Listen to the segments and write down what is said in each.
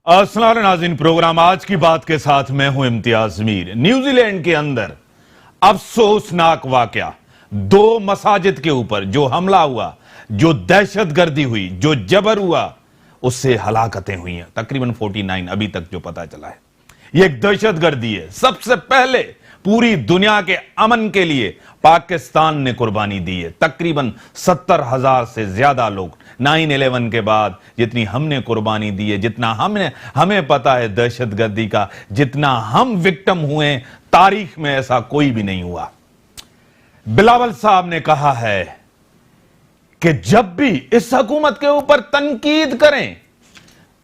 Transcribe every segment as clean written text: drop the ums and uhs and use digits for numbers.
अस्सलाम वालेकुम नाज़रीन, प्रोग्राम आज की बात के साथ मैं हूं इम्तियाज मीर। न्यूजीलैंड के अंदर अफसोसनाक वाकया, 2 मसाजिद के ऊपर जो हमला हुआ, जो दहशतगर्दी हुई, जो जबर हुआ, उससे हलाकतें हुई हैं तकरीबन 49 अभी तक जो पता चला है। ये एक दहशतगर्दी है। सबसे पहले पूरी दुनिया के अमन के लिए पाकिस्तान ने कुर्बानी दी है। तकरीबन 70,000 से ज्यादा लोग 9/11 के बाद जितनी हमने कुर्बानी दी है, जितना हमें पता है दहशतगर्दी का, जितना हम विक्टिम हुए, तारीख में ऐसा कोई भी नहीं हुआ। बिलावल साहब ने कहा है कि जब भी इस हुकूमत के ऊपर तनकीद करें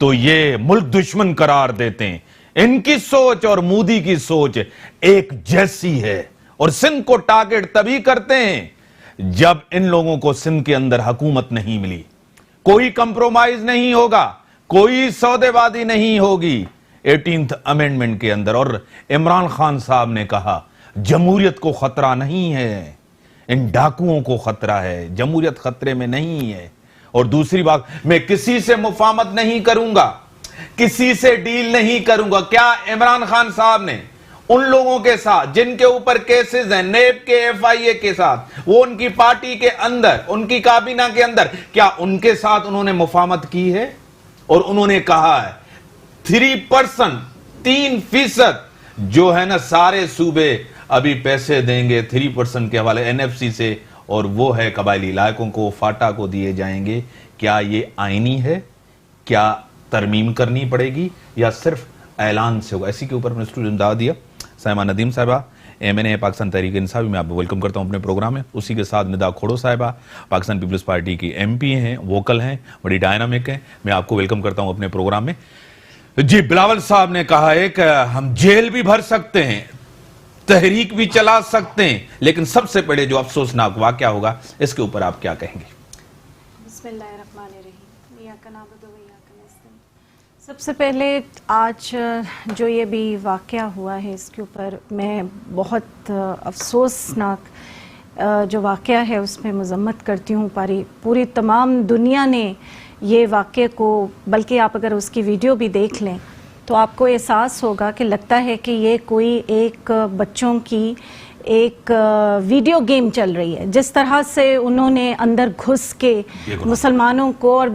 तो ये मुल्क दुश्मन करार देते हैं। इनकी सोच और मोदी की सोच एक जैसी है और सिंध को टारगेट तभी करते हैं जब इन लोगों को सिंध के अंदर हुकूमत नहीं मिली। कोई कंप्रोमाइज नहीं होगा, कोई सौदेबाजी नहीं होगी 18th अमेंडमेंट के अंदर। और इमरान खान साहब ने कहा जमहूरियत को खतरा नहीं है, इन डाकुओं को खतरा है, जमहूरियत खतरे में नहीं है। और दूसरी बात, मैं किसी से मुफाहमत नहीं करूंगा, किसी से डील नहीं करूंगा। क्या इमरान खान साहब ने उन लोगों के साथ जिनके ऊपर केसेस हैं, नेब के, FIA के साथ, वो उनकी पार्टी के अंदर, उनकी काबीना के अंदर, क्या उनके साथ उन्होंने मुफाहमत की है? और उन्होंने कहा है 3% जो है ना, सारे सूबे अभी पैसे देंगे 3% के हवाले NFC से, और वो है कबायली इलाकों को, फाटा को दिए जाएंगे। क्या ये आईनी है? क्या तरमीम करनी पड़ेगी या सिर्फ ऐलान से होगा? इसी के ऊपर अपने स्टूडियो में दावा दिया साहिबा नदीम साहिबा, MNA पाकिस्तान तहरीक इंसाफ, मैं आपको वेलकम करता हूं अपने प्रोग्राम में। उसी के साथ निदा खोड़ो साहिबा, पाकिस्तान पीपल्स पार्टी की MP हैं, वोकल हैं, बड़ी डायनामिक हैं, मैं आपको वेलकम करता हूं अपने प्रोग्राम में। जी, बिलावल साहब ने कहा है कि हम जेल भी भर सकते हैं, तहरीक भी चला सकते हैं, लेकिन सबसे पहले जो अफसोसनाक वाकया होगा इसके ऊपर आप क्या कहेंगे? सबसे पहले आज जो ये भी वाकया हुआ है इसके ऊपर मैं बहुत अफसोसनाक जो वाकया है उसमें मज़म्मत करती हूँ। पूरी तमाम दुनिया ने ये वाकये को, बल्कि आप अगर उसकी वीडियो भी देख लें तो आपको एहसास होगा कि लगता है कि ये कोई एक बच्चों की एक वीडियो गेम चल रही है। जिस तरह से उन्होंने अंदर घुस के मुसलमानों को और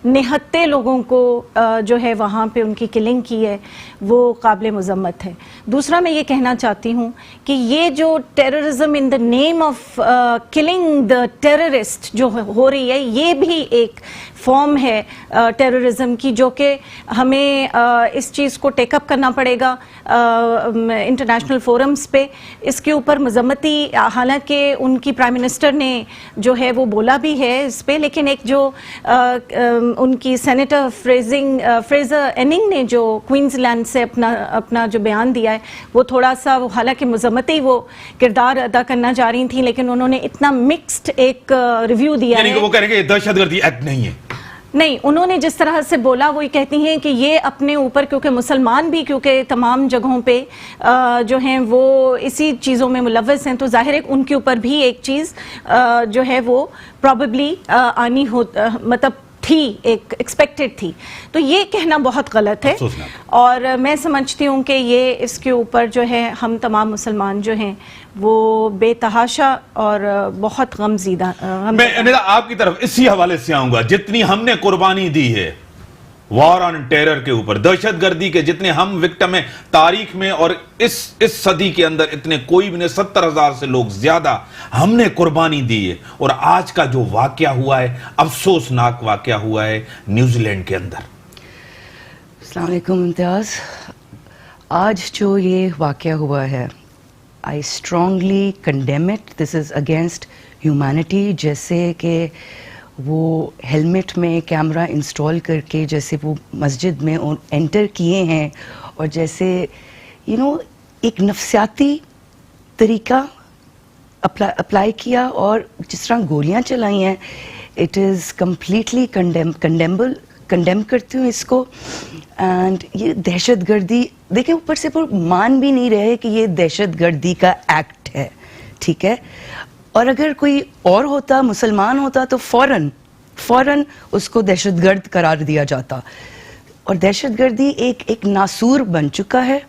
निहत्ते लोगों को जो है वहाँ पे उनकी किलिंग की है, वो काबिल मज़म्मत है। दूसरा मैं ये कहना चाहती हूँ कि ये जो terrorism in the name of killing the terrorist जो हो रही है, ये भी एक फॉर्म है टेररिज्म की, जो कि हमें इस चीज़ को टेकअप करना पड़ेगा इंटरनेशनल फोरम्स पे। इसके ऊपर मज़म्मती, हालांकि उनकी प्राइम मिनिस्टर ने जो है वो बोला भी है इस पे, लेकिन एक जो उनकी सेनेटर फ्रेजर एनिंग ने जो क्वींसलैंड से अपना जो बयान दिया है, वो थोड़ा सा, हालांकि मज़म्मती वो किरदार अदा करना चाह रही थी, लेकिन उन्होंने इतना मिक्स्ड एक रिव्यू दिया है। वो कहेंगे दहशतगर्दी एक्ट नहीं है। नहीं, उन्होंने जिस तरह से बोला वो ये कहती हैं कि ये अपने ऊपर, क्योंकि मुसलमान भी क्योंकि तमाम जगहों पे जो हैं वो इसी चीज़ों में मुलव्वस हैं, तो जाहिर है उनके ऊपर भी एक चीज़ जो है वो प्रॉबेबली आनी हो, मतलब थी, एक एक्सपेक्टेड थी। तो ये कहना बहुत गलत है और मैं समझती हूँ कि ये इसके ऊपर जो है हम तमाम मुसलमान जो हैं वो बेतहाशा और बहुत गमज़ीदा। मैं आपकी तरफ इसी हवाले से आऊंगा, जितनी हमने कुर्बानी दी है वॉर ऑन टेरर के ऊपर, दहशतगर्दी के जितने हम विक्टिम हैं तारीख में, और इस सदी के अंदर इतने कोई भी नहीं, 70,000 से लोग ज्यादा हमने कुर्बानी दी है। और आज का जो वाकया हुआ है, अफसोसनाक वाकया हुआ है न्यूजीलैंड के अंदर। अस्सलाम वालेकुम इम्तियाज, आज जो ये वाकया हुआ है, I strongly condemn it. This is against humanity. जैसे कि वो हेलमेट में कैमरा इंस्टॉल करके जैसे वो मस्जिद में एंटर किए हैं, और जैसे एक नफसियाती तरीका अप्लाई किया और जिस तरह गोलियां चलाई हैं, इट इज़ कम्प्लीटली कंडेम करती हूँ इसको। एंड ये दहशतगर्दी, देखिए ऊपर से मान भी नहीं रहे कि ये दहशतगर्दी का एक्ट है, ठीक है। और अगर कोई और होता, मुसलमान होता, तो फौरन उसको दहशतगर्द करार दिया जाता। اور دہشت گردی ایک ناسور بن چکا ہے.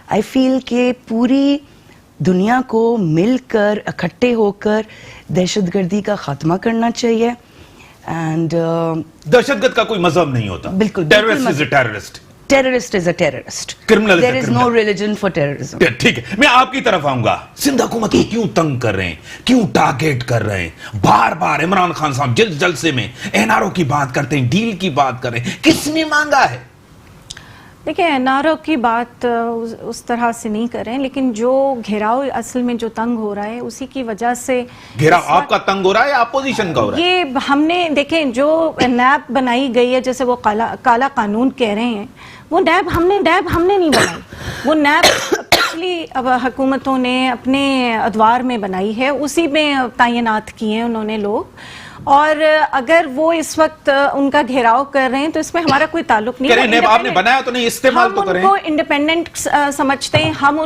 آئی فیل کہ پوری دنیا کو مل کر اکٹھے ہو کر دہشت گردی کا خاتمہ کرنا چاہیے. اینڈ دہشت گرد کا کوئی مذہب نہیں ہوتا. بالکل. Terrorist is a terrorist. Criminal is a There is no criminal. religion for terrorism. ٹھیک ہے, میں آپ کی طرف آؤں گا. سندھ حکومت کو کیوں تنگ کر رہے ہیں, کیوں ٹارگیٹ کر رہے ہیں؟ بار بار عمران خان صاحب جلسے میں این آر او کی بات کرتے ہیں, ڈیل کی بات کر رہے ہیں. کس نے مانگا ہے؟ دیکھیں, این آر او کی بات اس طرح سے نہیں کریں, لیکن جو گھیراؤ اصل میں جو تنگ ہو رہا ہے اسی کی وجہ سے. گھیراؤ آپ کا تنگ ہو رہا ہے یا اپوزیشن کا ہو رہا ہے؟ یہ ہم نے دیکھیں جو نیب بنائی گئی ہے, جیسے وہ کالا قانون کہہ رہے ہیں, وہ نیب ہم نے نہیں بنائی. وہ نیب پچھلی حکومتوں نے اپنے ادوار میں بنائی ہے, اسی میں تعینات کیے ہیں انہوں نے لوگ. اور اگر وہ اس وقت ان کا گھیراؤ کر رہے ہیں تو اس میں ہمارا کوئی تعلق نہیں. نیب آپ نے بنایا تو نہیں, استعمال تو کریں. ہم ان کو انڈیپینڈنٹ سمجھتے ہیں, ہم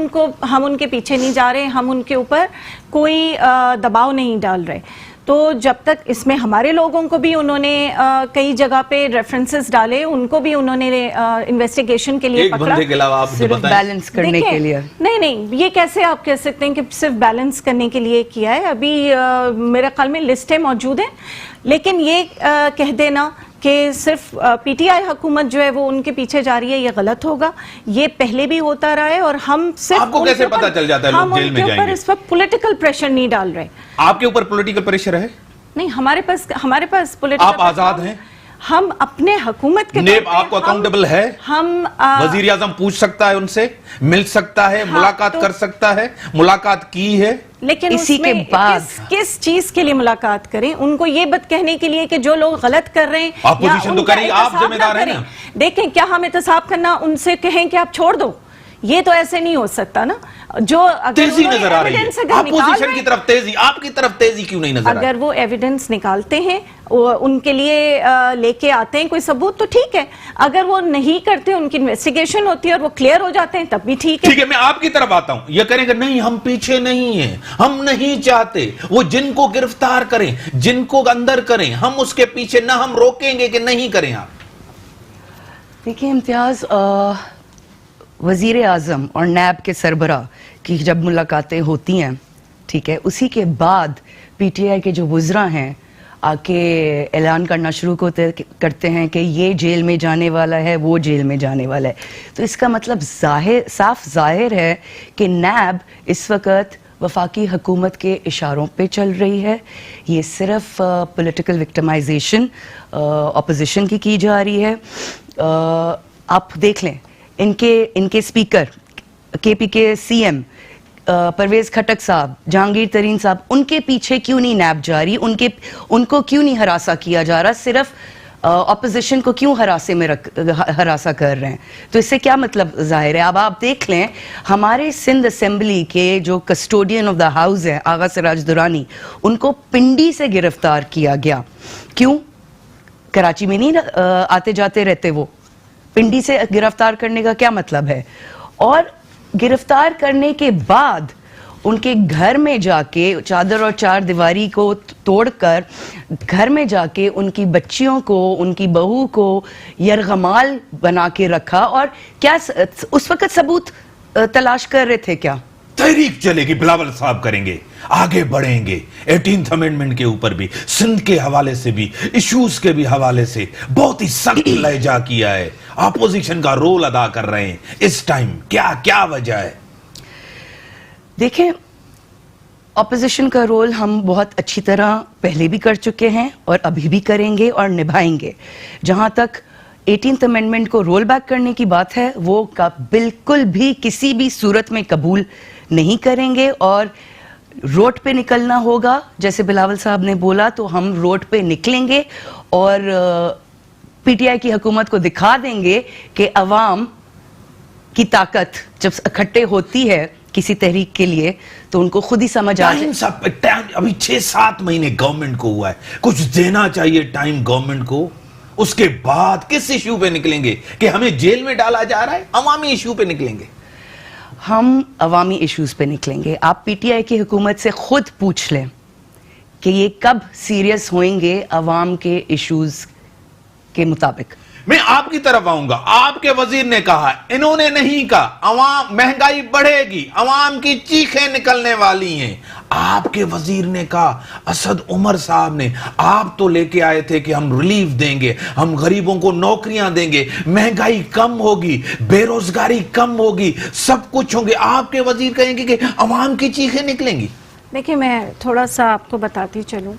ان کے پیچھے نہیں جا رہے, ہم ان کے اوپر کوئی دباؤ نہیں ڈال رہے. تو جب تک اس میں ہمارے لوگوں کو بھی انہوں نے کئی جگہ پہ ریفرنسز ڈالے, ان کو بھی انہوں نے انویسٹیگیشن کے لیے پکڑا. صرف بیلنس کرنے کے لیے نہیں, یہ کیسے آپ کہہ سکتے ہیں کہ صرف بیلنس کرنے کے لیے کیا ہے؟ ابھی میرے خیال میں لسٹیں موجود ہیں, لیکن یہ کہہ دینا کہ صرف پی ٹی آئی حکومت جو ہے وہ ان کے پیچھے جا رہی ہے, یہ غلط ہوگا. یہ پہلے بھی ہوتا رہا ہے, اور ہم صرف آپ کو کیسے پتا چل جاتا ہے لوگ جیل میں جائیں گے؟ ہم ان کے اوپر اس وقت پولیٹیکل پریشر نہیں ڈال رہے. آپ کے اوپر پولیٹیکل پریشر ہے؟ نہیں, ہمارے پاس پولیٹیکل. آپ آزاد ہیں؟ ہم اپنے حکومت کے نیب آپ کو اکاؤنٹیبل ہے؟ ہم وزیر اعظم پوچھ سکتا ہے, ان سے مل سکتا ہے, ملاقات کر سکتا ہے, ملاقات کی ہے. لیکن اسی کے بعد کس چیز کے لیے ملاقات کریں؟ ان کو یہ بات کہنے کے لیے کہ جو لوگ غلط کر رہے ہیں اپوزیشن تو کریں, آپ ذمہ دار ہیں نا. دیکھیں, کیا ہم احتساب کرنا ان سے کہیں کہ آپ چھوڑ دو؟ یہ تو ایسے نہیں ہو سکتا نا. جو تیزی نظر آ رہی ہے اپوزیشن کی طرف تیزی, آپ کی طرف تیزی کیوں نہیں نظر آ رہی؟ اگر وہ ایویڈنس نکالتے ہیں, ان کے لیے لے کے آتے ہیں کوئی ثبوت, تو ٹھیک ہے. اگر وہ نہیں کرتے, ان کی انویسٹیگیشن ہوتی ہے اور وہ کلیئر ہو جاتے ہیں, تب بھی ٹھیک ہے. ٹھیک ہے, میں آپ کی طرف آتا ہوں. یہ کریں کہ نہیں, ہم پیچھے نہیں ہیں, ہم نہیں چاہتے وہ جن کو گرفتار کریں, جن کو اندر کریں, ہم اس کے پیچھے نہ, ہم روکیں گے کہ نہیں کریں. آپ دیکھیں امتیاز, وزیر اعظم اور نیب کے سربراہ کی جب ملاقاتیں ہوتی ہیں, ٹھیک ہے, اسی کے بعد پی ٹی آئی کے جو وزراء ہیں آ کے اعلان کرنا شروع کرتے ہیں کہ یہ جیل میں جانے والا ہے, وہ جیل میں جانے والا ہے. تو اس کا مطلب صاف ظاہر ہے کہ نیب اس وقت وفاقی حکومت کے اشاروں پہ چل رہی ہے. یہ صرف پولیٹیکل وکٹمائزیشن اپوزیشن کی جا رہی ہے. آپ دیکھ لیں, ان کے اسپیکر, کے پی کے سی ایم پرویز کھٹک صاحب, جہانگیر ترین صاحب, ان کے پیچھے کیوں نہیں نیب جاری, ان کو کیوں نہیں ہراساں کیا جا رہا, صرف اپوزیشن کو کیوں ہراساں کر رہے ہیں؟ تو اس سے کیا مطلب ظاہر ہے؟ اب آپ دیکھ لیں, ہمارے سندھ اسمبلی کے جو کسٹوڈین آف دا ہاؤس ہیں آغا سراج درانی, ان کو پنڈی سے گرفتار کیا گیا. کیوں؟ کراچی میں نہیں آتے جاتے رہتے وہ؟ پنڈی سے گرفتار کرنے کا کیا مطلب ہے؟ اور گرفتار کرنے کے بعد ان کے گھر میں جا کے چادر اور چار دیواری کو توڑ کر گھر میں جا کے ان کی بچیوں کو, ان کی بہو کو یرغمال بنا کے رکھا. اور کیا اس وقت ثبوت تلاش کر رہے تھے؟ کیا تحریک چلے گی, بلاول صاحب کریں گے, آگے بڑھیں گے. 18th امینڈمنٹ کے اوپر بھی, سندھ کے حوالے سے بھی, ایشوز کے بھی حوالے سے بہت ہی سخت لہجہ کیا ہے. اپوزیشن کا رول ادا کر رہے ہیں اس ٹائم, کیا وجہ ہے؟ دیکھیں, اپوزیشن کا رول ہم بہت اچھی طرح پہلے بھی کر چکے ہیں اور ابھی بھی کریں گے اور نبھائیں گے. جہاں تک 18th امینڈمنٹ کو رول بیک کرنے کی بات ہے, وہ بالکل بھی کسی بھی صورت میں قبول نہیں کریں گے. اور روڈ پہ نکلنا ہوگا, جیسے بلاول صاحب نے بولا, تو ہم روڈ پہ نکلیں گے اور پی ٹی آئی کی حکومت کو دکھا دیں گے کہ عوام کی طاقت جب اکٹھے ہوتی ہے کسی تحریک کے لیے تو ان کو خود ہی سمجھ آ جائے. ابھی 6-7 مہینے گورنمنٹ کو ہوا ہے, کچھ دینا چاہیے ٹائم گورنمنٹ کو. اس کے بعد کس ایشو پہ نکلیں گے کہ ہمیں جیل میں ڈالا جا رہا ہے؟ عوامی ایشو پہ نکلیں گے. ہم عوامی ایشوز پہ نکلیں گے. آپ پی ٹی آئی کی حکومت سے خود پوچھ لیں کہ یہ کب سیریس ہوئیں گے عوام کے ایشوز کے مطابق. میں آپ کی طرف آؤں گا. آپ کے وزیر نے کہا, انہوں نے نہیں کہا عوام مہنگائی بڑھے گی, عوام کی چیخیں نکلنے والی ہیں. آپ کے وزیر نے کہا, اسد عمر صاحب نے, آپ تو لے کے آئے تھے کہ ہم ریلیف دیں گے, ہم غریبوں کو نوکریاں دیں گے, مہنگائی کم ہوگی, بے روزگاری کم ہوگی, سب کچھ ہوں گے. آپ کے وزیر کہیں گے کہ عوام کی چیخیں نکلیں گی. دیکھیں میں تھوڑا سا آپ کو بتاتی چلوں,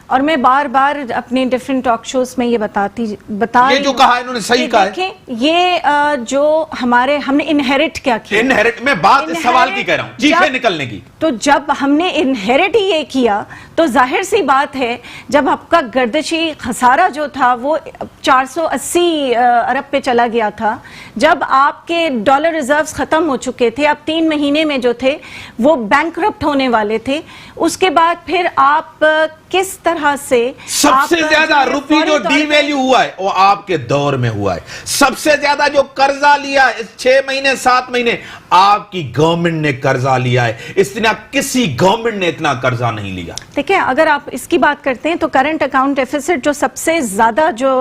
اور میں بار بار اپنے ڈیفرنٹ ٹاک شوز میں یہ یہ جو کہا انہوں نے صحیح کہا ہے. دیکھیں یہ جو ہم نے انہیرٹ کیا کیا, انہیرٹ میں بات اس سوال کی کہہ رہا ہوں, چیخیں نکلنے کی. تو جب ہم نے انہیرٹ ہی یہ کیا تو ظاہر سی بات ہے, جب آپ کا گردشی خسارہ جو تھا وہ 480 ارب پہ چلا گیا تھا, جب آپ کے ڈالر ریزروز ختم ہو چکے تھے, اب 3 مہینے میں جو تھے وہ بینکرپٹ ہونے والے تھے, اس کے بعد پھر آپ کس طرح سے سب سے زیادہ روپی جو ڈی ویلیو ہوا ہے وہ آپ کے دور میں ہوا ہے. سب سے زیادہ جو قرضہ لیا 6 مہینے 7 مہینے آپ کی گورنمنٹ نے قرضہ لیا ہے. اس طرح کسی گورنمنٹ نے اتنا قرضہ نہیں لیا. دیکھیں اگر آپ اس کی بات کرتے ہیں تو کرنٹ اکاؤنٹ ڈیفیسٹ جو سب سے زیادہ جو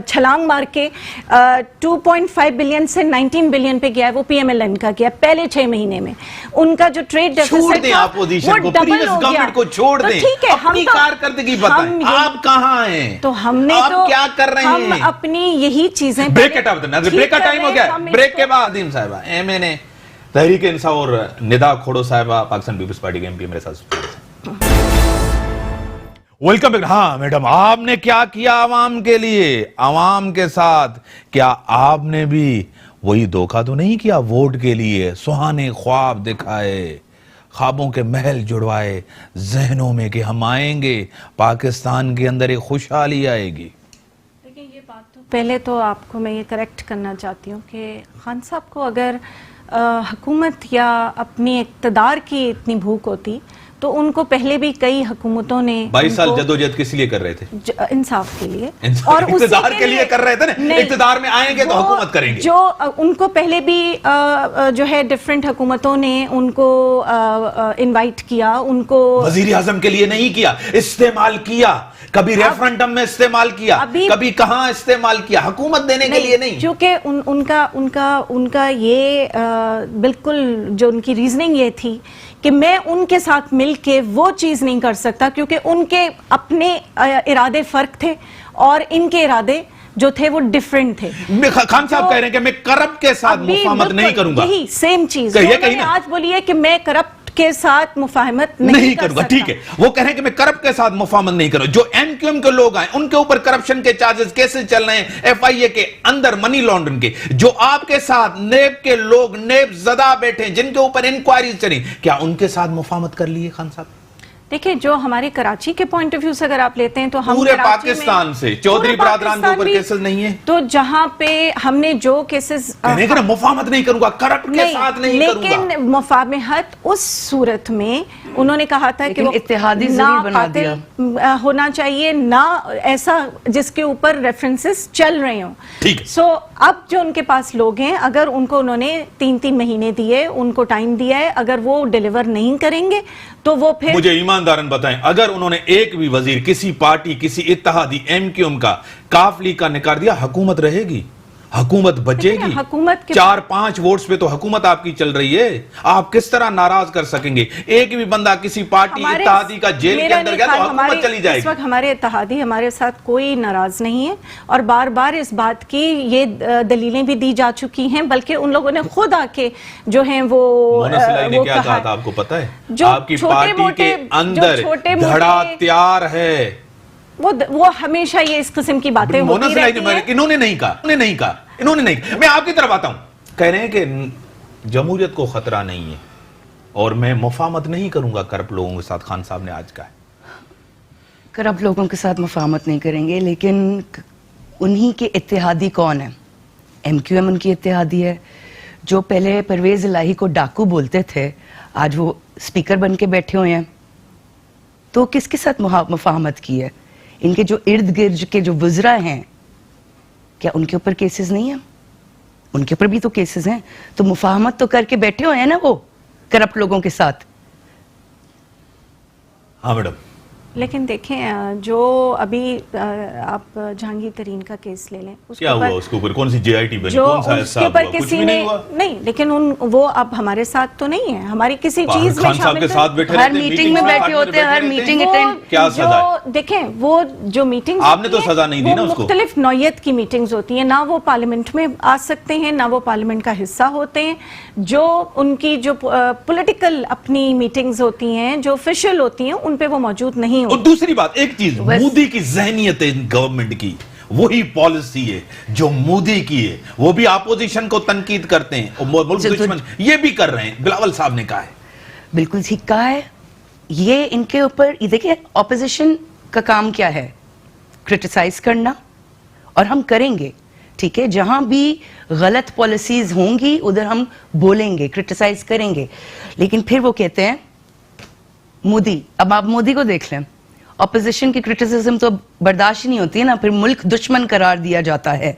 چھلانگ مار کے 2.5 بلین سے 19 بلین پہ گیا ہے وہ پی ایم ایل این کا گیا پہلے 6 مہینے میں. ان کا جو ٹریڈ ڈیفیسٹ تھا وہ ڈبل ہو گیا. کو چھوڑ دیں, اپنی کارکردگی بتائیں, آپ کہاں ہیں, تو ہم نے آپ کیا کر رہے ہیں, ہم اپنی یہی چیزیں بریک کا ٹائم ہو گیا. بریک کے بعد عظیم صاحبہ ایم این اے تحریک انصاف اور ندا کھوڑو صاحبہ پاکستان پیپلز پارٹی کے ایم پی میرے ساتھ. Welcome back. ہاں میڈم, آپ نے کیا کیا عوام کے لیے, عوام کے ساتھ, کیا آپ نے بھی وہی دھوکہ تو نہیں کیا ووٹ کے لیے, سہانے خواب دکھائے, خوابوں کے محل جڑوائے ذہنوں میں کہ ہم آئیں گے, پاکستان کے اندر ایک خوشحالی آئے گی. دیکھیں یہ بات تو پہلے تو آپ کو میں یہ کریکٹ کرنا چاہتی ہوں کہ خان صاحب کو اگر حکومت یا اپنی اقتدار کی اتنی بھوک ہوتی تو ان کو پہلے بھی کئی حکومتوں نے 22 سال جدوجہد کس لیے کر رہے تھے, انصاف کے لیے, اور اقتدار کے لیے کر رہے تھے نا, اقتدار میں آئیں گے تو حکومت کریں گے. جو ان کو پہلے بھی جو ہے ڈیفرنٹ حکومتوں نے ان کو انوائٹ کیا, ان کو وزیر اعظم کے لیے نہیں کیا, استعمال کیا, کبھی ریفرنڈم میں استعمال کیا, کبھی کہاں استعمال کیا, حکومت دینے کے لیے نہیں. چونکہ ان کا یہ بالکل جو ان کی ریزننگ یہ تھی کہ میں ان کے ساتھ مل کے وہ چیز نہیں کر سکتا کیونکہ ان کے اپنے ارادے فرق تھے اور ان کے ارادے جو تھے وہ ڈیفرنٹ تھے. خان صاحب کہہ رہے ہیں کہ میں کرپٹ کے ساتھ مفاہمت نہیں کروں گا, یہی سیم چیز آج بولی ہے کہ میں کرپٹ کے ساتھ مفاہمت نہیں کروں گا. ٹھیک ہے, وہ کہہ رہے ہیں کہ میں کرپٹ کے ساتھ مفاہمت نہیں کروں. جو ایم کیو ایم کے لوگ آئے ان کے اوپر کرپشن کے چارجز کیسے چل رہے ہیں, ایف آئی اے کے اندر منی لانڈرنگ کے, جو آپ کے ساتھ نیب کے لوگ نیب زدہ بیٹھے ہیں جن کے اوپر انکوائریز چلی, کیا ان کے ساتھ مفاہمت کر لیے خان صاحب؟ دیکھیں جو ہمارے کراچی کے پوائنٹ آف ویو سے اگر آپ لیتے ہیں تو ہم پورے پاکستان سے چودھری برادران کے اوپر کیسز نہیں ہیں, تو جہاں پہ ہم نے جو کیسز مفاہمت نہیں کروں گا, کرپٹ کے ساتھ نہیں کروں گا, لیکن مفاہمت اس صورت میں انہوں نے کہا تھا کہ وہ اتحادی ضرور بنا دیا ہونا چاہیے, نہ ایسا جس کے اوپر ریفرنسز چل رہے ہوں. سو اب جو ان کے پاس لوگ ہیں, اگر ان کو انہوں نے 3 مہینے دیے, ان کو ٹائم دیا ہے, اگر وہ ڈیلیور نہیں کریں گے تو وہ پھر مجھے ایماندارن بتائیں, اگر انہوں نے ایک بھی وزیر کسی پارٹی کسی اتحادی ایم کیو ایم کا کاف لیگ کا نکار دیا, حکومت رہے گی, حکومت بچے گی. 4-5 ووٹس پہ تو حکومت آپ کی چل رہی ہے, آپ کس طرح ناراض کر سکیں گے؟ ایک بھی بندہ کسی پارٹی اتحادی کا جیل کے اندر گیا تو حکومت چلی جائے گی. اس وقت ہمارے اتحادی ہمارے ساتھ کوئی ناراض نہیں ہے, اور بار بار اس بات کی یہ دلیلیں بھی دی جا چکی ہیں, بلکہ ان لوگوں نے خود آ کے جو ہیں وہ کیا کہا تھا آپ کو پتا ہے, آپ کی پارٹی کے اندر دھڑا تیار ہے, وہ ہمیشہ یہ اس قسم کی باتیں ہوتی رہتی ہیں. انہوں نے نہیں کہا. میں آپ کی طرف آتا ہوں, کہہ رہے ہیں کہ جمہوریت کو خطرہ نہیں ہے اور میں مفاہمت نہیں کروں گا کرپٹ لوگوں کے ساتھ. خان صاحب نے آج کہا کرپٹ لوگوں کے ساتھ مفاہمت نہیں کریں گے, لیکن انہی کے اتحادی کون ہیں؟ ایم کیو ایم ان کی اتحادی ہے. جو پہلے پرویز الہی کو ڈاکو بولتے تھے آج وہ اسپیکر بن کے بیٹھے ہوئے ہیں, تو کس کے ساتھ مفاہمت کی ہے؟ ان کے جو ارد گرد کے جو وزراء ہیں, کیا ان کے اوپر کیسز نہیں ہیں؟ ان کے اوپر بھی تو کیسز ہیں, تو مفاہمت تو کر کے بیٹھے ہوئے ہیں نا وہ کرپٹ لوگوں کے ساتھ. ہاں میڈم, लेकिन देखें जो अभी आप जहांगीर तरीन का केस ले लें, क्या हुआ उसके ऊपर, कौन सी जेआईटी बनी, जो कौन सा उसके हिसाब ऊपर हुआ? कुछ किसी भी ने नहीं हुआ। नहीं, लेकिन वो अब हमारे साथ तो नहीं है, हमारी किसी चीज में खान साहब के साथ बैठे हर रहते हैं, मीटिंग में बैठे होते हैं, हर मीटिंग अटेंड। क्या सजा है? देखें वो जो मीटिंग्स आपने तो सजा नहीं दी ना उसको। मुख्तलिफ नौयत की मीटिंग्स होती हैं, ना वो पार्लियामेंट में आ सकते हैं, ना वो पार्लियामेंट का हिस्सा होते हैं। जो उनकी जो पॉलिटिकल अपनी मीटिंग्स होती हैं, जो ऑफिशियल होती हैं, उन पे वो मौजूद नहीं और होते। दूसरी बात, एक चीज, मोदी की ज़हनियत है गवर्नमेंट की, वही पॉलिसी है जो मोदी की है, वो भी अपोजिशन को तनकीद करते हैं और मुल्क दुश्मन ये भी कर रहे हैं, बिलावल साहब ने कहा है। बिल्कुल ठीक कहा है। ये इनके ऊपर, ये देखिए ऑपोजिशन का काम क्या है, क्रिटिसाइज करना, और हम करेंगे, ठीक है, जहां भी गलत पॉलिसीज होंगी उधर हम बोलेंगे, क्रिटिसाइज करेंगे। लेकिन फिर वो कहते हैं मोदी, अब आप मोदी को देख लें, ऑपोजिशन की क्रिटिसिज्म तो बर्दाश्त ही नहीं होती है ना, फिर मुल्क दुश्मन करार दिया जाता है।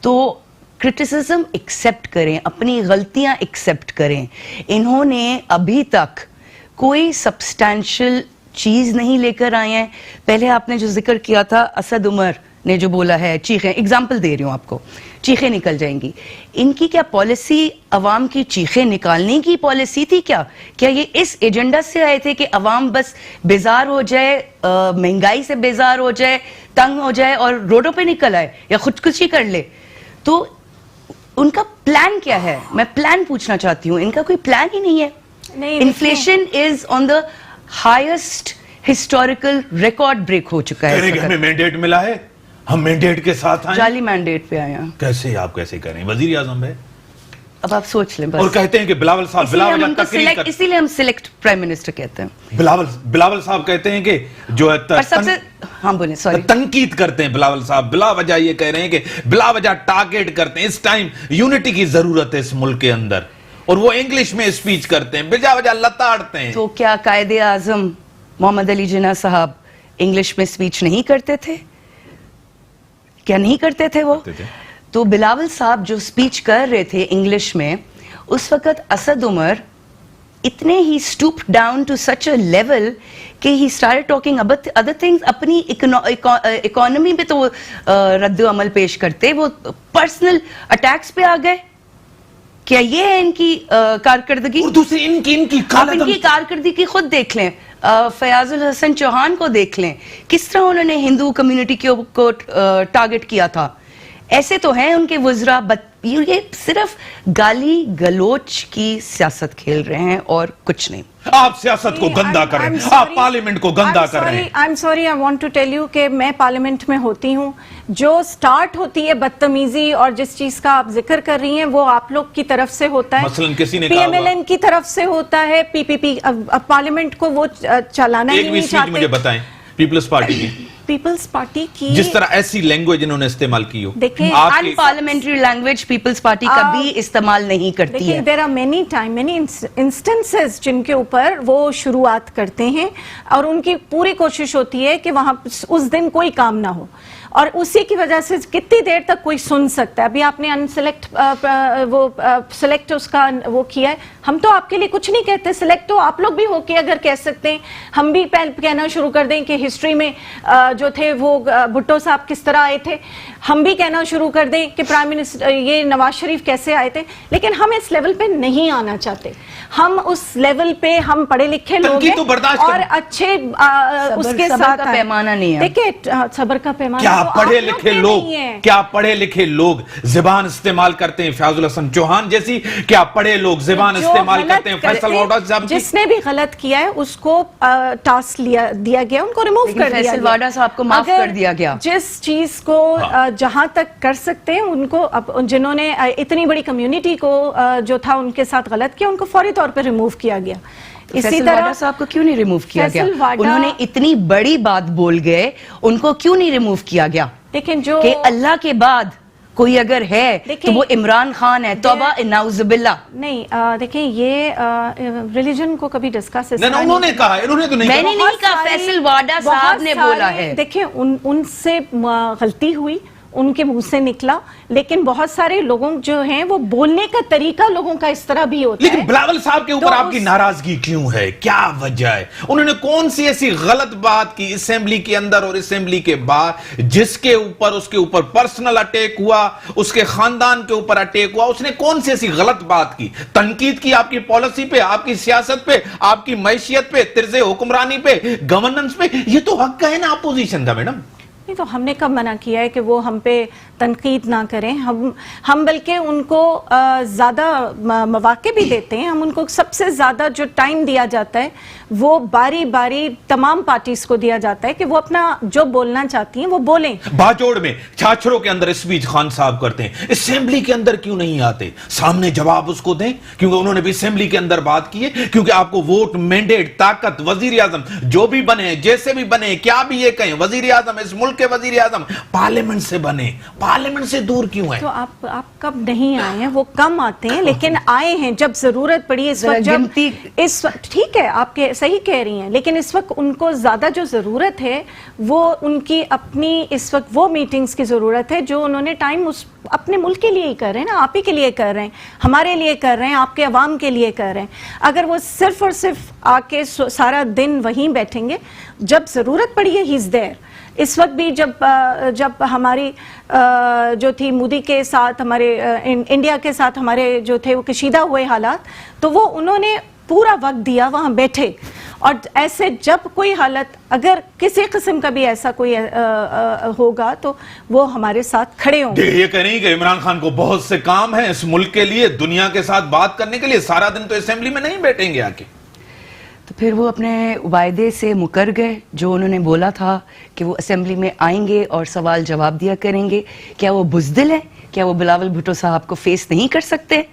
तो क्रिटिसिज्म एक्सेप्ट करें, अपनी गलतियां एक्सेप्ट करें। इन्होंने अभी तक कोई सब्सटैंशियल चीज नहीं लेकर आए हैं। पहले आपने जो जिक्र किया था, असद उमर ने जो बोला है, चीखें, एग्जाम्पल दे रही हूं आपको, चीखें निकल जाएंगी। इनकी क्या पॉलिसी अवाम की चीखें निकालने की पॉलिसी थी क्या? क्या ये इस एजेंडा से आए थे कि अवाम बस बेजार हो जाए, महंगाई से बेजार हो जाए, तंग हो जाए और रोडों पे निकल आए या खुदकुशी कर ले? तो उनका प्लान क्या है? मैं प्लान पूछना चाहती हूँ। इनका कोई प्लान ही नहीं है। Inflation is on the highest historical record break हो चुका है। हमें मैंडेट मिला है, हम मैंडेट के साथ आए। जाली मैंडेट पे आए हैं। कैसे, आप कैसे करें? वजीर आजम है, अब आप सोच लें बस। और कहते हैं कि बिलावल साहब, इसीलिए हम सिलेक्ट प्राइम मिनिस्टर कहते हैं। बिलावल साहब कहते हैं कि जो है सबसे, हाँ बोले, सॉरी, तनकीद करते हैं बिलावल साहब, बिला वजह ये कह रहे हैं कि बिला वजह टारगेट करते हैं। इस टाइम यूनिटी की जरूरत है इस मुल्क के अंदर, और वो इंग्लिश में स्पीच करते हैं, बिजा वजह लताड़ते हैं। तो क्या कायदे आजम मोहम्मद अली जिन्ना साहब इंग्लिश में स्पीच नहीं करते थे? क्या नहीं करते थे वो? तो बिलावल साहब जो स्पीच कर रहे थे इंग्लिश में, उस वक्त असद उमर इतने ही stoop down to such a level कि he started talking other things. अपनी इकोनॉमी पे तो रद्द अमल पेश करते, वो पर्सनल अटैक्स पे आ गए। क्या ये है इनकी कारकर्दगी? और दूसरी इनकी आप इनकी कारकर्दगी खुद देख लें, फयाजुल हसन चौहान को देख लें, किस तरह उन्होंने हिंदू कम्युनिटी को टारगेट किया था। ऐसे तो हैं उनके वज़रा, ये सिर्फ गाली गलोच की सियासत खेल रहे हैं और कुछ नहीं। आप सियासत को गंदा कर रहे हैं, आप पार्लियामेंट को गंदा कर रहे हैं। I am sorry, I want to tell you कि मैं पार्लियामेंट में होती हूँ, जो स्टार्ट होती है बदतमीजी और जिस चीज का आप जिक्र कर रही हैं, वो आप लोग की तरफ से होता है, मसलन किसी ने PMLN की तरफ से होता है, PPP। अब पार्लियामेंट को वो चलाना ही नहीं चाहते। मुझे बताएं, पीपल्स पार्टी की, पीपल्स पार्टी की जिस तरह ऐसी लैंग्वेज इन्होंने इस्तेमाल की हो, देखिए, अनपार्लियामेंट्री लैंग्वेज पीपल्स पार्टी कभी इस्तेमाल नहीं करती है। देयर आर मेनी इंस्टेंसेस जिनके ऊपर वो शुरुआत करते हैं और उनकी पूरी कोशिश होती है कि वहां उस दिन कोई काम ना हो, और उसी की वजह से कितनी देर तक कोई सुन सकता है। अभी आपने अनसेलेक्ट सिलेक्ट उसका वो किया है, हम तो आपके लिए कुछ नहीं कहते, सिलेक्ट तो आप लोग भी होके अगर कह सकते हैं, हम भी कहना शुरू कर दें कि हिस्ट्री में जो थे वो भुट्टो साहब किस तरह आए थे, हम भी कहना शुरू कर दें कि प्राइम मिनिस्टर ये नवाज शरीफ कैसे आए थे, लेकिन हम इस लेवल पे नहीं आना चाहते। हम उस लेवल पे, हम पढ़े लिखे लोग हैं तो और अच्छे उसके साथ का पैमाना नहीं है। देखिए, सबर का पैमाना, क्या पढ़े लिखे लोग, क्या पढ़े लिखे लोग ज़बान इस्तेमाल करते हैं? फयाजुल हसन चौहान जैसी क्या पढ़े लोग ज़बान इस्तेमाल करते हैं? फैसल वाडा साहब, जिसने भी गलत किया है उसको टास्क दिया गया, उनको रिमूव कर दिया गया। फैसल वाडा साहब को माफ कर दिया गया। जिस चीज को जहां तक कर सकते हैं उनको, अब जिन्होंने इतनी बड़ी कम्युनिटी को जो था उनके साथ गलत किया, उनको फौरी तौर पर रिमूव किया गया। इसी तरह साहब को क्यों नहीं रिमूव किया गया? उन्होंने इतनी बड़ी बात बोल गए, उनको क्यों नहीं रिमूव किया गया? लेकिन जो कि अल्लाह के बाद कोई अगर है तो वो इमरान खान है। तौबा नाउज़ुबिल्लाह। नहीं, देखिए, ये रिलीजन को कभी डिस्कस उन्होंने कहा, इन्होंने तो नहीं, मैंने नहीं कहा, फैसल वाडा साहब ने बोला है। देखिए, उनसे गलती हुई, उनके मुंह से निकला, लेकिन बहुत सारे लोगों जो हैं वो बोलने का तरीका लोगों का इस तरह भी होता लेकिन है। बिलावल साहब के ऊपर आपकी नाराजगी क्यों है? क्या वजह है? उन्होंने कौन सी ऐसी गलत बात की असेंबली के अंदर और असेंबली के बाहर जिसके ऊपर उसके ऊपर पर्सनल अटैक हुआ, उसके खानदान के ऊपर अटैक हुआ? उसने कौन सी ऐसी गलत बात की? तनकीद की आपकी पॉलिसी पे, आपकी सियासत पे, आपकी मैशियत पे, तिर्ज़े हुक्मरानी पे, गवर्नेंस पे? ये तो हक है ना अपोजिशन का मैडम। नहीं तो हमने कब मना किया है कि वो हम पे तनकीद ना करें? हम बल्कि उनको ज़्यादा मौके भी देते हैं। हम उनको सबसे ज़्यादा जो टाइम दिया जाता है वो बारी बारी तमाम पार्टीज को दिया जाता है कि वो अपना जो बोलना चाहती हैं वो बोलें। बाजोड़ में छाछरों के अंदर स्पीच खान साहब करते हैं, असेंबली के अंदर क्यों नहीं आते? सामने जवाब उसको दें, क्योंकि उन्होंने भी असेंबली के अंदर बात की है, क्योंकि आपको वोट, मैंडेट, ताकत, वजीर आजम जो भी बने, जैसे भी बने, क्या भी ये कहें, वजीर आजम, इस मुल्क के वजीर आजम पार्लियामेंट से बने, पार्लियामेंट से दूर क्यों है? तो आप कब नहीं आए हैं? वो कम आते हैं, लेकिन आए हैं जब जरूरत पड़ी। इस वक्त जब इस वक्त ठीक है, आप सही कह रही हैं, लेकिन इस वक्त उनको ज्यादा जो जरूरत है वो उनकी अपनी इस वक्त वो मीटिंग्स की जरूरत है जो उन्होंने टाइम उस अपने मुल्क के लिए ही कर रहे हैं ना, आप ही के लिए कर रहे हैं, हमारे लिए कर रहे हैं, आपके अवाम के लिए कर रहे हैं। अगर वो सिर्फ और सिर्फ आके सारा दिन वहीं बैठेंगे, जब जरूरत पड़ी है ही इज देयर। इस वक्त भी जब हमारी जो थी मोदी के साथ, हमारे इंडिया के साथ हमारे जो थे वो कशीदा हुए हालात, तो वो उन्होंने पूरा वक्त दिया, वहाँ बैठे। और ऐसे जब कोई हालत, अगर किसी किस्म का भी ऐसा कोई होगा तो वो हमारे साथ खड़े होंगे। ये कह रही कि इमरान खान को बहुत से काम है इस मुल्क के लिए, दुनिया के साथ बात करने के लिए, सारा दिन तो असेंबली में नहीं बैठेंगे आके। तो फिर वो अपने वायदे से मुकर गए, जो उन्होंने बोला था कि वो असेंबली में आएंगे और सवाल जवाब दिया करेंगे। क्या वो बुज़दिल है? क्या वो बिलावल भुट्टो साहब को फेस नहीं कर सकते?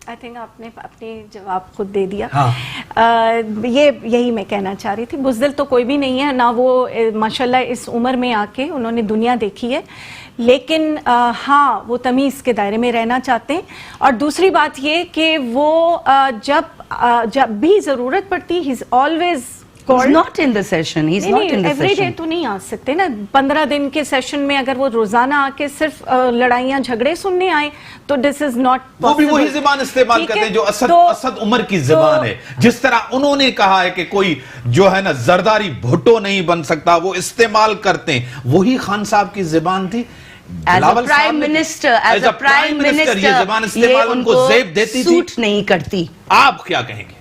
आई थिंक आपने अपने जवाब खुद दे दिया। हाँ। यही मैं कहना चाह रही थी। बुज़दिल तो कोई भी नहीं है ना, वो माशाल्लाह इस उम्र में आके उन्होंने दुनिया देखी है, लेकिन हाँ वो तमीज़ के दायरे में रहना चाहते हैं। और दूसरी बात ये कि वो जब भी ज़रूरत पड़ती, he is always He's not in the session. He's not in the every day session. तो नहीं आ सकते ना। 15 दिन के सेशन में अगर वो रोजाना आके सिर्फ लड़ाइयां झगड़े सुनने आए तो दिस इज नॉट वो भी वही ज़बान इस्तेमाल करते हैं जो असद उमर की ज़बान है। जिस तरह उन्होंने कहा है कि कोई जो है ना जरदारी भुट्टो नहीं बन सकता, वो इस्तेमाल करते हैं, वही खान साहब की ज़बान थी। As a prime minister, ये ज़बान इस्तेमाल उनको ज़ेब देती थी, सूट नहीं करती। आप क्या कहेंगे?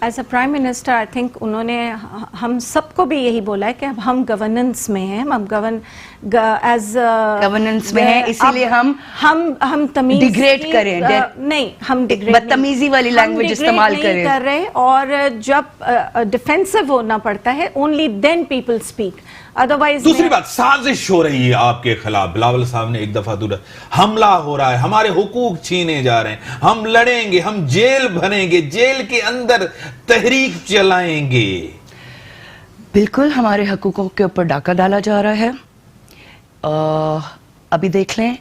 As a prime minister I think उन्होंने हम सबको भी यही बोला है कि हम गवर्नेंस में हैं, हम गवर्नेंस में हैं, इसीलिए हम तमीज डिग्रेड करें, नहीं, हम डिग्रेड बदतमीजी वाली लैंग्वेज इस्तेमाल करें कर रहे। और जब डिफेंसिव होना पड़ता है only then people speak, otherwise. दूसरी बात, साजिश हो रही है आपके खिलाफ। बिलावल साहब ने एक दफा दूसरा हमला हो रहा है, हमारे हुकूक छीने जा रहे हैं, हम लड़ेंगे, हम जेल भरेंगे, जेल के अंदर तहरीक चलाएंगे। बिल्कुल हमारे हकूकों के ऊपर डाका डाला जा रहा है। अभी देख लें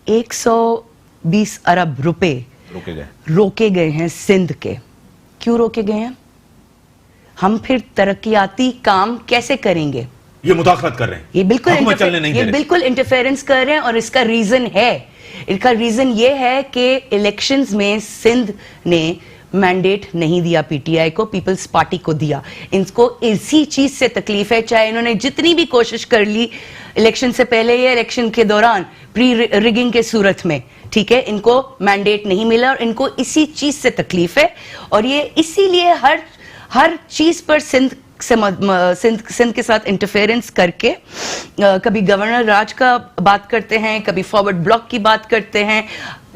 120 अरब रुपए रोके गए हैं सिंध के। क्यों रोके गए हैं? हम फिर तरक्याती काम कैसे करेंगे? ये मुदाखलत कर रहे हैं, ये बिल्कुल इंटरफेरेंस कर रहे हैं। और इसका रीजन है, इनका रीजन ये है कि इलेक्शंस में सिंध ने मैंडेट नहीं दिया पीटीआई को, पीपल्स पार्टी को दिया। इनको इसी चीज से तकलीफ है, चाहे इन्होंने जितनी भी कोशिश कर ली इलेक्शन से पहले या इलेक्शन के दौरान प्री रिगिंग के सूरत में, ठीक है, इनको मैंडेट नहीं मिला और इनको इसी चीज से तकलीफ है। और ये इसीलिए हर चीज पर सिंध के साथ इंटरफेरेंस करके कभी गवर्नर राज का बात करते हैं, कभी फॉरवर्ड ब्लॉक की बात करते हैं,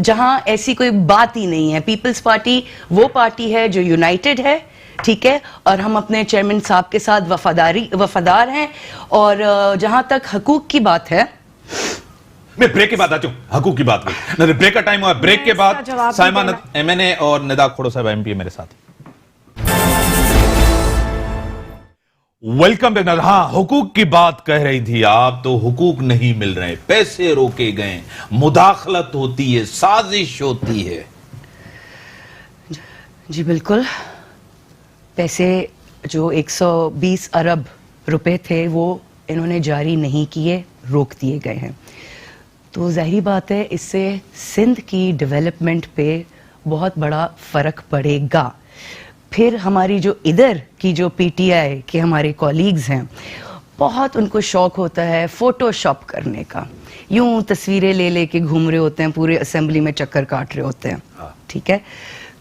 जहां ऐसी कोई बात ही नहीं है। पीपल्स पार्टी वो पार्टी है जो यूनाइटेड है, ठीक है, और हम अपने चेयरमैन साहब के साथ वफादार हैं। और जहां तक हकूक की बात है, मैं ब्रेक के बाद आ चुका, हकूक की बात करें, ब्रेक का टाइम हुआ, ब्रेक के बाद साइमा एमएनए और निदा खोड़ो साहब एमपी मेरे साथ। Welcome back. हाँ, हुकूक की बात कह रही थी आप, तो हुकूक नहीं मिल रहे, पैसे रोके गए, मुदाखलत होती है, साजिश होती है। जी बिल्कुल, पैसे जो 120 अरब रुपए थे वो इन्होंने जारी नहीं किए, روک دیے گئے ہیں. تو ظاہری بات ہے اس سے سندھ کی ڈیولپمنٹ پہ بہت بڑا فرق پڑے گا. پھر ہماری جو ادھر کی جو پی ٹی آئی کے ہمارے کولیگز ہیں, بہت ان کو شوق ہوتا ہے فوٹو شاپ کرنے کا, یوں تصویریں لے لے کے گھوم رہے ہوتے ہیں, پورے اسمبلی میں چکر کاٹ رہے ہوتے ہیں. ٹھیک ہے,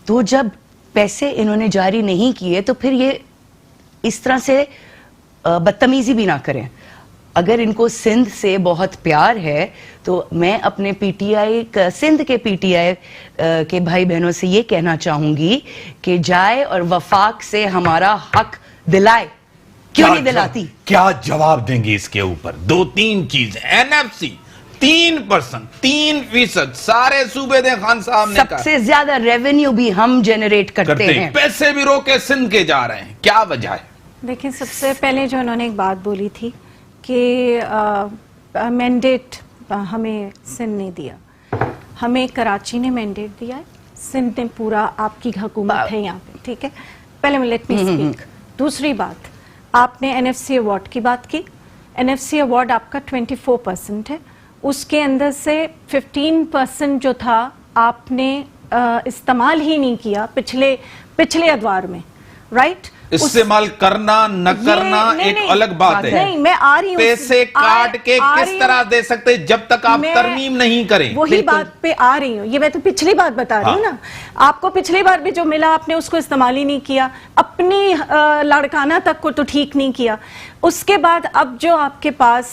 تو جب پیسے انہوں نے جاری نہیں کیے تو پھر یہ اس طرح سے بدتمیزی بھی نہ کریں. اگر ان کو سندھ سے بہت پیار ہے تو میں اپنے پی ٹی آئی سندھ کے پی ٹی آئی کے بھائی بہنوں سے یہ کہنا چاہوں گی کہ جائے اور وفاق سے ہمارا حق دلائے. کیوں نہیں دلاتی؟ کیا جواب دیں گے اس کے اوپر؟ 2-3 چیزیں. NFC 3%, 3% سارے صوبے دیں خان صاحب نے کہا. سب سے زیادہ ریونیو بھی ہم جنریٹ کرتے ہیں. پیسے بھی روکے سندھ کے جا رہے ہیں, کیا وجہ ہے؟ دیکھیں, سب سے پہلے جو انہوں نے ایک بات بولی تھی کہ مینڈیٹ ہمیں سندھ نے دیا, ہمیں کراچی نے مینڈیٹ دیا ہے, سندھ نے پورا آپ کی حکومت ہے یہاں پہ. ٹھیک ہے, پہلے لیٹ می اسپیک. دوسری بات, آپ نے NFC ایوارڈ کی بات کی. NFC ایوارڈ آپ کا 24% ہے, اس کے اندر سے 15% جو تھا آپ نے استعمال ہی نہیں کیا پچھلے ادوار میں, رائٹ؟ استعمال کرنا نہ کرنا ایک الگ بات ہے. نہیں, میں آ رہی ہوں, پیسے کاٹ کے کس طرح دے سکتے جب تک آپ ترمیم نہیں کریں؟ وہی بات پہ آ رہی ہوں, یہ میں تو پچھلی بات بتا رہی ہوں نا. آپ کو پچھلی بار بھی جو ملا آپ نے اس کو استعمال ہی نہیں کیا, اپنی لاڑکانہ تک کو تو ٹھیک نہیں کیا. اس کے بعد اب جو آپ کے پاس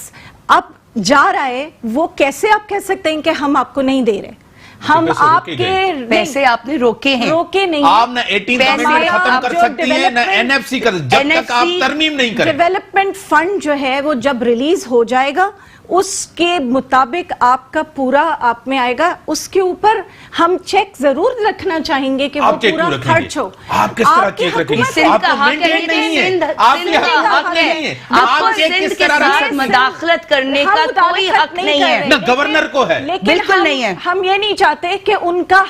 اب جا رہا ہے وہ کیسے آپ کہہ سکتے ہیں کہ ہم آپ کو نہیں دے رہے؟ ہم آپ کے پیسے آپ نے روکے ہیں. روکے نہیں, آپ نہ 18 امendment ختم کر سکتی ہیں نہ NFC کر, جب تک آپ ترمیم نہیں کریں. ڈیولپمنٹ فنڈ جو ہے وہ جب ریلیز ہو جائے گا اس کے مطابق آپ کا پورا آپ میں آئے گا, اس کے اوپر ہم چیک ضرور رکھنا چاہیں گے کہ وہ پورا خرچ ہو. آپ کس طرح چیک رکھیں گے؟ آپ کو مینڈیٹ نہیں ہے, آپ کے حق نہیں ہے, آپ کو سندھ کے ساتھ مداخلت کرنے کا کوئی حق نہیں ہے. نہ گورنر کو ہے, بالکل نہیں ہے. ہم یہ نہیں چاہتے کہ ان کا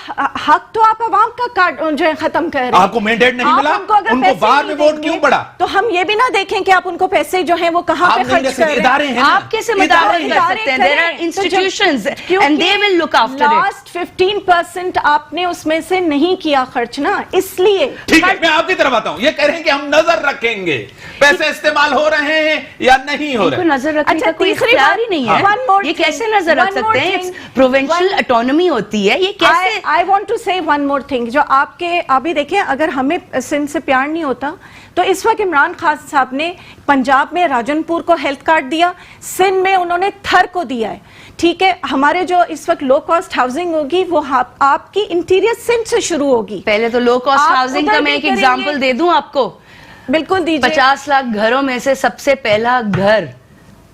حق تو آپ عوام کا کارڈ جو ہے ختم کر رہے ہیں. آپ کو مینڈیٹ نہیں ملا, ان کو بعد میں ووٹ کیوں پڑا؟ تو ہم یہ بھی نہ دیکھیں کہ آپ ان کو پیسے جو ہیں وہ کہاں پہ خرچ کر رہے ہیں. آپ کیسے مداخلت کر سکتے ہیں؟ there are institutions and they will look after it. last 15% آپ نے اس میں سے نہیں کیا خرچ نا, اس لیے. ٹھیک ہے, میں آپ کی طرف آتا ہوں. یہ کہہ رہے ہیں کہ ہم نظر رکھیں گے پیسے استعمال ہو رہے ہیں یا نہیں ہو رہے. ان کو نظر رکھنے کا کوئی اختیار ہی نہیں ہے. یہ کیسے نظر رکھ سکتے ہیں؟ پروونشل اٹونومی ہوتی ہے, یہ کیسے؟ I want to say one more thing. جو آپ کے ابھی دیکھیں, اگر ہمیں سندھ سے پیار نہیں ہوتا تو اس وقت عمران خان صاحب نے پنجاب میں راجن پور کو ہیلتھ کارڈ دیا, سندھ میں انہوں نے تھر کو دیا ہے. ٹھیک ہے, ہمارے جو اس وقت لو کاسٹ ہاؤسنگ ہوگی وہ آپ کی انٹیریئر سندھ سے شروع ہوگی. پہلے تو لو کاسٹ ہاؤسنگ کا میں ایک ایگزامپل دے دوں آپ کو. بالکل دیجیے. 50 لاکھ گھروں میں سے سب سے پہلا گھر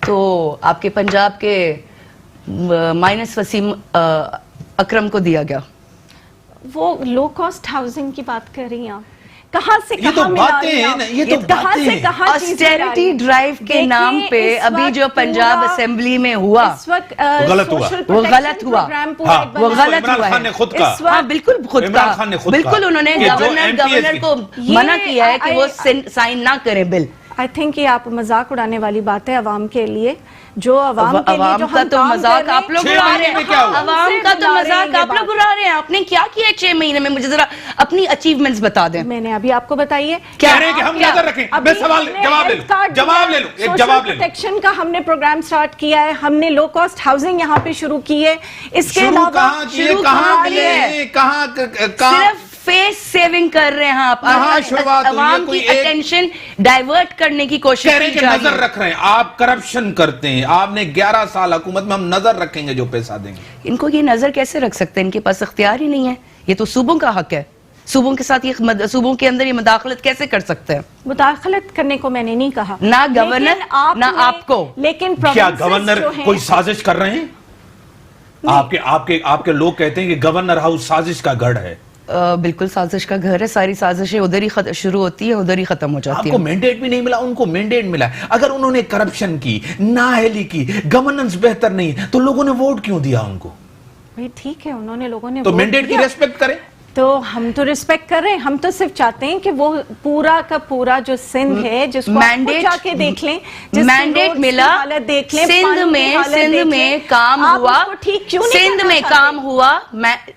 تو آپ کے پنجاب کے مائنس وسیم اکرم کو دیا گیا. وہ لو کاسٹ ہاؤسنگ کی بات کر رہی ہیں آپ, کہاں سے یہ تو باتیں ہیں نا, یہ تو باتیں ہیں. آسٹیریٹی ڈرائیو کے نام پہ ابھی جو پنجاب اسمبلی میں ہوا غلط ہوا, وہ غلط ہوا, وہ غلط ہوا ہے. ہاں بالکل خود کا, بالکل انہوں نے گورنر کو منع کیا ہے کہ وہ سائن نہ کریں بل. آئی تھنک یہ آپ مذاق اڑانے والی بات ہے عوام کے لیے, جو عوام کا تو مذاق آپ لوگ اڑا رہے ہیں. عوام کا تو مذاق آپ لوگ اڑا رہے ہیں. آپ نے کیا کیا 6 مہینے میں؟ مجھے ذرا اپنی اچیومنٹس بتا دیں. میں نے ابھی آپ کو بتائی ہے. کہہ رہے ہیں کہ ہم نظر رکھیں. میں سوال جواب لے لوں, ایک جواب لے لوں. پروٹیکشن کا ہم نے پروگرام سٹارٹ کیا ہے, ہم نے لو کاسٹ ہاؤسنگ یہاں پہ شروع کی ہے. اس کے علاوہ کہاں ملے ہیں, کہاں صرف فیس سیونگ کر رہے ہیں آپ. عوام کی اٹینشن ڈائیورٹ کرنے کی کوشش کر رہے ہیں. نظر رکھ رہے ہیں, آپ کرپشن کرتے ہیں, آپ نے 11 سال حکومت میں, ہم نظر رکھیں گے جو پیسہ دیں گے. ان کو یہ نظر کیسے رکھ سکتے ہیں؟ ان کے پاس اختیار ہی نہیں ہے. یہ تو صوبوں کا حق ہے. صوبوں کے ساتھ یہ صوبوں کے اندر یہ مداخلت کیسے کر سکتے ہیں؟ مداخلت کرنے کو میں نے نہیں کہا, نہ گورنر نہ آپ کو. لیکن کیا گورنر کوئی سازش کر رہے ہیں؟ آپ کے لوگ کہتے ہیں کہ گورنر ہاؤس سازش کا گڑھ ہے. بالکل سازش کا گھر ہے. ساری سازشیں ادھر ہی شروع ہوتی ہے, ادھر ہی ختم ہو جاتی ہے. آپ کو مینڈیٹ بھی نہیں ملا, ان کو مینڈیٹ ملا. اگر انہوں نے کرپشن کی, نااہلی کی, گورننس بہتر نہیں, تو لوگوں نے ووٹ کیوں دیا ان کو؟ ٹھیک ہے, انہوں نے لوگوں نے تو مینڈیٹ کی ریسپیکٹ کریں. तो हम तो रिस्पेक्ट कर रहे हैं, हम तो सिर्फ चाहते हैं कि वो पूरा का पूरा जो सिंध है जिसको आप खुद जाके देख लें, मैंडेट मिला, देख लें, सिंध में काम हुआ, सिंध में काम हुआ,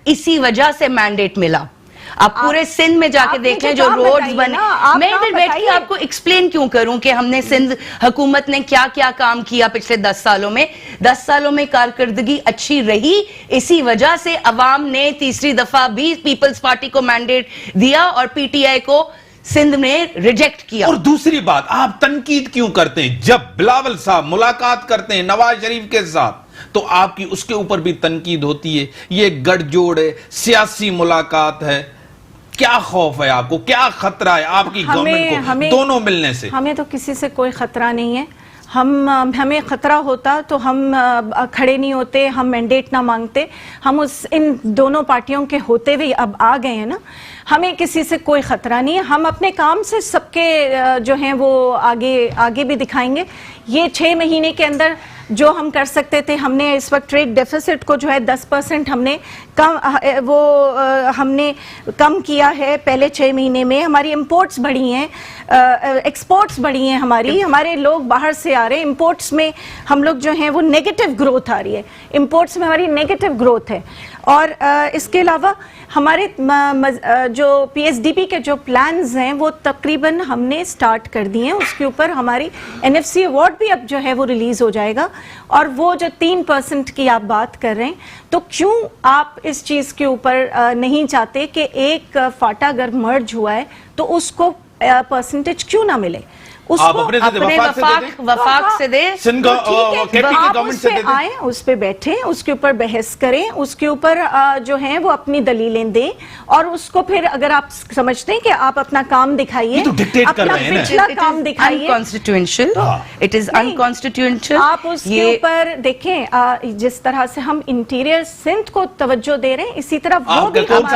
इसी वजह से मैंडेट मिला। आप पूरे सिंध में जाके देख लें जो रोड्स बने। मैं इधर बैठ के आपको एक्सप्लेन क्यों करूं कि हमने सिंध हुकूमत ने क्या क्या काम किया पिछले 10 सालों में। 10 सालों में कारकर्दगी अच्छी रही, इसी वजह से अवाम ने तीसरी दफा भी पीपल्स पार्टी को मैंडेट दिया और पीटीआई को सिंध में रिजेक्ट किया। और दूसरी बात, आप तनकीद क्यों करते हैं? जब बिलावल साहब मुलाकात करते हैं नवाज शरीफ के साथ तो आपकी उसके ऊपर भी तनकीद होती है, ये गठजोड़ है, सियासी मुलाकात है। क्या खौफ है आपको, क्या खतरा है आपकी गवर्नमेंट को दोनों मिलने से? हमें तो किसी से कोई खतरा नहीं है। हमें खतरा होता तो हम खड़े नहीं होते, हम मैंडेट ना मांगते। हम इन दोनों पार्टियों के होते हुए अब आ गए हैं ना, हमें किसी से कोई खतरा नहीं है। हम अपने काम से सबके जो हैं वो आगे भी दिखाएंगे। ये 6 महीने के अंदर जो हम कर सकते थे, हमने इस वक्त ट्रेड डेफिसिट को जो है 10% हमने कम किया है पहले 6 महीने में। हमारी इंपोर्ट्स बढ़ी हैं, एक्सपोर्ट्स बढ़ी हैं, हमारे लोग बाहर से आ रहे हैं। इंपोर्ट्स में हम लोग जो हैं वो नेगेटिव ग्रोथ आ रही है, इंपोर्ट्स में हमारी नेगेटिव ग्रोथ है। और इसके अलावा हमारे जो पीएसडीपी के जो प्लान्स हैं वो तकरीबन हमने स्टार्ट कर दिए हैं। उसके ऊपर हमारी एनएफसी अवार्ड भी अब जो है वो रिलीज हो जाएगा। और वो जो 3% की आप बात कर रहे हैं, तो क्यों आप इस चीज के ऊपर नहीं चाहते कि एक फाटा अगर मर्ज हुआ है तो उसको परसेंटेज क्यों ना मिले? उसको अपने वफाक से दे, आए, उस पे बैठे, उसके ऊपर बहस करें, उसके ऊपर जो है वो अपनी दलीलें दें और उसको फिर अगर आप समझते हैं कि आप अपना काम दिखाइए, अपना पिछला काम दिखाइए। It is unconstitutional. आप उसके ऊपर देखें, जिस तरह से हम इंटीरियर सिंध को तवज्जो दे रहे हैं, इसी तरह वो भी कौन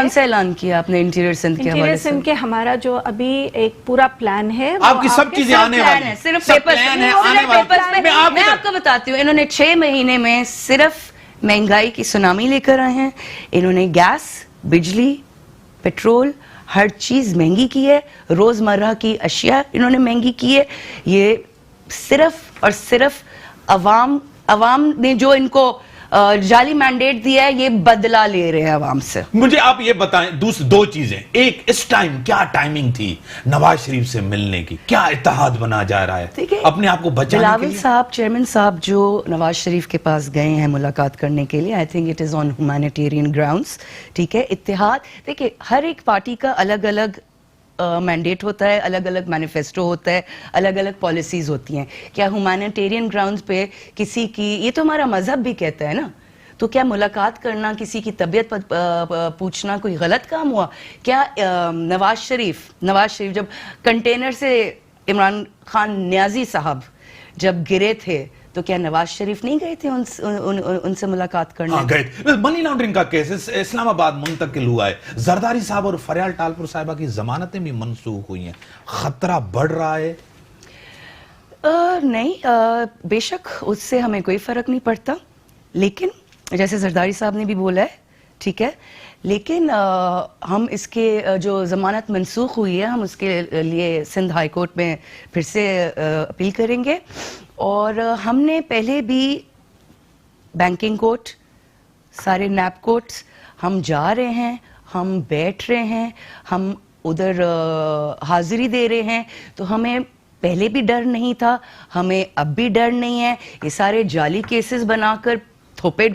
सा ऐलान किया आपने इंटीरियर सिंध के हवाले से? इंटीरियर सिंध के हमारा जो अभी एक पूरा प्लान है, आपकी सब चीजें आने वाली हैं, सिर्फ पेपर्स में। मैं आपको बताती हूँ, इन्होंने 6 महीने में सिर्फ महंगाई की सुनामी लेकर आए हैं। इन्होंने गैस, बिजली, पेट्रोल, हर चीज महंगी की है। रोजमर्रा की अशिया इन्होंने महंगी की है। ये सिर्फ और सिर्फ अवाम ने जो इनको जाली मैंडेट दिया है, ये बदला ले रहे हैं अवाम से। मुझे आप ये बताएं दो चीजें। एक, इस टाइम क्या टाइमिंग थी नवाज शरीफ से मिलने की? क्या इत्तेहाद बना जा रहा है अपने आप को बचाने के लिए? बिलावल साहब, चेयरमैन साहब जो नवाज शरीफ के पास गए हैं मुलाकात करने के लिए, I think it is on humanitarian grounds. ठीक है, इत्तेहाद देखिए, हर एक पार्टी का अलग अलग मैंडेट होता है, अलग अलग मैनिफेस्टो होता है, अलग अलग पॉलिसीज होती हैं। क्या ह्यूमैनिटेरियन ग्राउंड्स पे किसी की, ये तो हमारा मजहब भी कहता है ना, तो क्या मुलाकात करना, किसी की तबीयत पूछना कोई गलत काम हुआ क्या? नवाज शरीफ जब कंटेनर से इमरान खान नियाजी साहब जब गिरे थे, तो क्या नवाज शरीफ नहीं गए थे उनसे मुलाकात करने? हाँ, गए। मनी लॉन्ड्रिंग का केस इस्लामाबाद मुंतकिल हुआ है। जरदारी साहब और फरियाल टालपुर साहिबा की जमानतें भी मनसूख हुई हैं। खतरा बढ़ रहा है? नहीं, बेशक उससे हमें कोई फर्क नहीं पड़ता, लेकिन जैसे जरदारी साहब ने भी बोला है, ठीक है, लेकिन हम इसके जो जमानत मनसूख हुई है, हम उसके लिए सिंध हाई कोर्ट में फिर से अपील करेंगे। और हमने पहले भी बैंकिंग कोर्ट, सारे नैप कोर्ट्स हम जा रहे हैं, हम बैठ रहे हैं, हम उधर हाजिरी दे रहे हैं। तो हमें पहले भी डर नहीं था, हमें अब भी डर नहीं है। ये सारे जाली केसेस बनाकर थोपे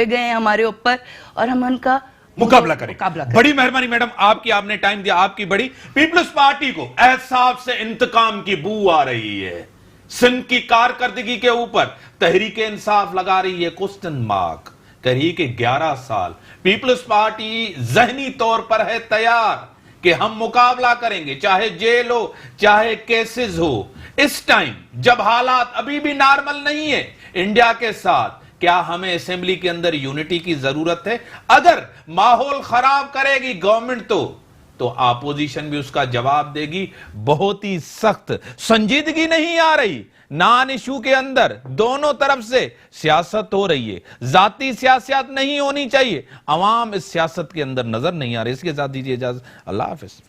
गए हैं हमारे ऊपर और हम उनका मुकाबला करें। बड़ी मेहरबानी मैडम आपकी, आपने टाइम दिया, आपकी बड़ी। पीपल्स पार्टी को एहसास से इंतकाम की बू आ रही है। सिंध की कारकर्दगी के ऊपर तहरीक इंसाफ लगा रही है क्वेश्चन मार्क। करिए कि 11 साल पीपल्स पार्टी जहनी तौर पर है तैयार कि हम मुकाबला करेंगे, चाहे जेल हो, चाहे केसेस हो। इस टाइम जब हालात अभी भी नॉर्मल नहीं है इंडिया के साथ, क्या हमें असेंबली के अंदर यूनिटी की जरूरत है? अगर माहौल खराब करेगी गवर्नमेंट तो تو اپوزیشن بھی اس کا جواب دے گی. بہت ہی سخت سنجیدگی نہیں آ رہی نان ایشو کے اندر, دونوں طرف سے سیاست ہو رہی ہے, ذاتی سیاست نہیں ہونی چاہیے. عوام اس سیاست کے اندر نظر نہیں آ رہی. اس کے ساتھ دیجیے اجازت, اللہ حافظ.